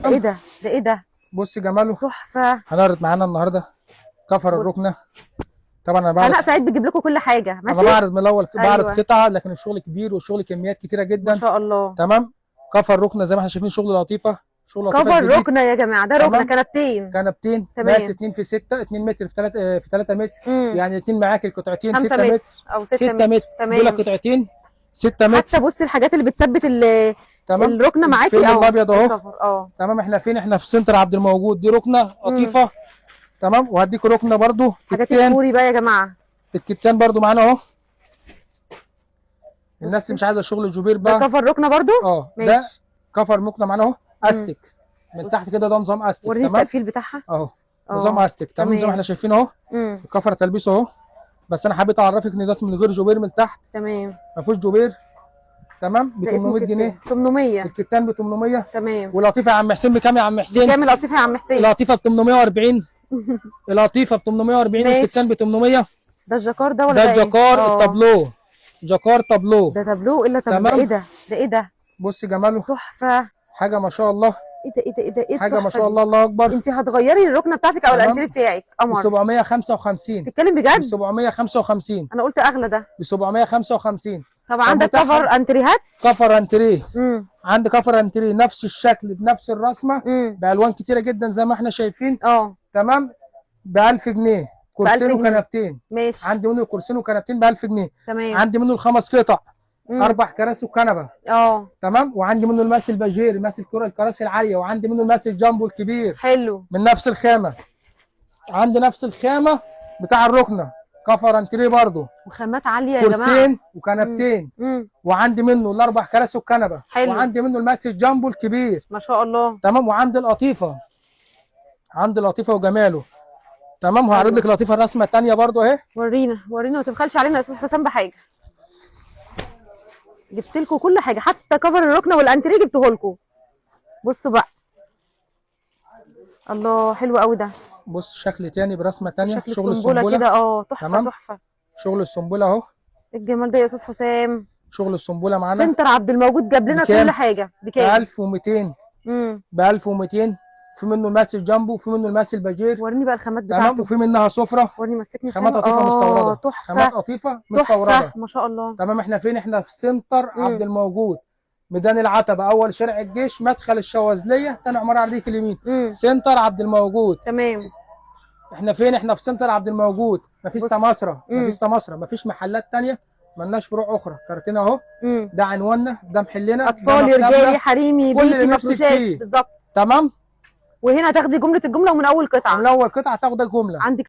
ايه ده؟ ده ايه ده؟ بص جماله. تحفه. هنعرض معانا النهارده كفر الركنه. طبعا انا بعرض، هناء سعيد بتجيب لكم كل حاجه انا ماشي. بعرض من الاول، بعرض ايوه قطعه لكن الشغل كبير والشغل كميات كتيره ما جدا. شاء الله. تمام. كفر ركنه زي ما احنا شايفين، شغل لطيفه، شغل لطيفه كفر الجديد. ركنه يا جماعه، ده ركنه تمام. كنبتين. كنبتين مقاس تمام. 2 في 6، 2 متر في 3 في 3 متر. امم يعني 2 معاك القطعتين 5 6 متر متر. او 6 6 متر. متر دول تمام. قطعتين 6 حتى متر. بصي الحاجات اللي بتثبت تمام. الركنه معاكي الفيلم اهو الابيض اهو. الكفر تمام. احنا فين؟ احنا في سنتر عبد الموجود. دي ركنه امم لطيفه. تمام. وهديك ركنه برضو حاجات كتان. الكوري بقى يا جماعه. الكتان برضو معانا اهو. الناس اللي بصي مش عايزه شغل الجوبير ده بقى. كفر ركنه برضو. ده ماشي. كفر مكنه معانا اهو. امم استك من تحت كده، ده نظام استك. وريني تمام التقفيل بتاعها. اهو. نظام اه استك. تمام زي ما احنا تمام. شايفين اهو. الكفر تلبيسه اهو. بس انا حبيت اعرفك ان ده من غير جوبير من تحت، تمام. ما فيهوش جوبير. تمام. ب ده اسمه 800 كتان جنيه 800. الكتان ب 800. تمام. والقطيفه يا عم حسين بكام يا عم حسين؟ بكام القطيفه يا عم حسين؟ القطيفه ب 840. القطيفه ب 840 والكتان ب ماشي. 800. ده الجاكار ده ولا ده ده ايه؟ الجاكار التابلو. جاكار تابلو. ده تابلو الا طب ده تمام. ايه ده؟ ده ايه ده؟ بص جماله. تحفه. حاجه ما شاء الله. ايه ده ايه ده ايه ده؟ ايه حاجه ما التحفه شاء دي؟ الله، الله اكبر. انت هتغيري الركنه بتاعتك او تمام. الانتريه بتاعك ب قمر. 755. تتكلم ب بجد؟ 755. انا قلت اغلى ده. ب 755. طب طب عندك متاحه. كفر انتريهات؟ كفر انتريه. امم عندي كفر انتريه نفس الشكل بنفس الرسمه امم بالوان كتيره جدا زي ما احنا شايفين. اه تمام. ب 1000 جنيه ب 1000 كرسين جنيه وكنبتين. ماشي. عندي منه كرسين وكنبتين ب 1000 جنيه. تمام. عندي منه الخمس قطع. امم 4 كراسي وكنبه. اه تمام. وعندي منه الماس الباجير، ماس الكراسي العاليه. وعندي منه الماس الجامبو الكبير حلو. من نفس الخامه. عندي نفس الخامه بتاع الركنه. كفر انتريه برضه. وخامات عاليه يا جماعه. كرسين وكنبتين. وعندي منه الاربع كراسي والكنبه. حلو. وعندي منه الماس الجامبو الكبير. ما شاء الله. تمام. وعندي القطيفه. عندي القطيفه وجماله. تمام. وهعرض أيوة. لك القطيفه الرسمه الثانيه برضه اهي. ورينا ورينا، ما تبخلش علينا يا استاذ حسام بحاجه. جبت لكم كل حاجه، حتى كفر الركنه والانتريه جبته لكم. بصوا بقى. الله حلو قوي ده. بص شكل تاني برسمه تانيه. شكل شغل السنبله كده تحفه. تمام. تحفه. شغل السنبله اهو. إيه الجمال ده يا استاذ حسام؟ شغل السنبله معانا. سنتر عبد الموجود جاب لنا بكام؟ كل حاجه. ب بكام؟ 1200. امم ب 1200. في منه الماس الجامبو وفي منه الماس الباجير. وريني بقى الخامات تمام. بتاعته. وفي منها سفره. وريني مسكني خامات الخامه. قطيفه مستورده. تحفه. خامات قطيفه مستورده. تحفه ما شاء الله. تمام. احنا فين؟ احنا في سنتر عبد الموجود، ميدان العتبه، اول شارع الجيش، مدخل الشواذليه، تاني عماره على ديك اليمين. سنتر عبد الموجود. تمام. احنا فين؟ احنا في سنتر عبد الموجود. مفيش سماسره، مفيش سماسره، مفيش محلات تانيه، ملناش فروع اخرى. كارتين اهو. ده عنواننا، ده محلنا، اطفالي رجالي حريمي كل بيتي اللي نفسك مفروشات فيه. بالظبط. تمام. وهنا تاخدي جمله الجمله ومن اول قطعه. من اول قطعه تاخد جمله. عندك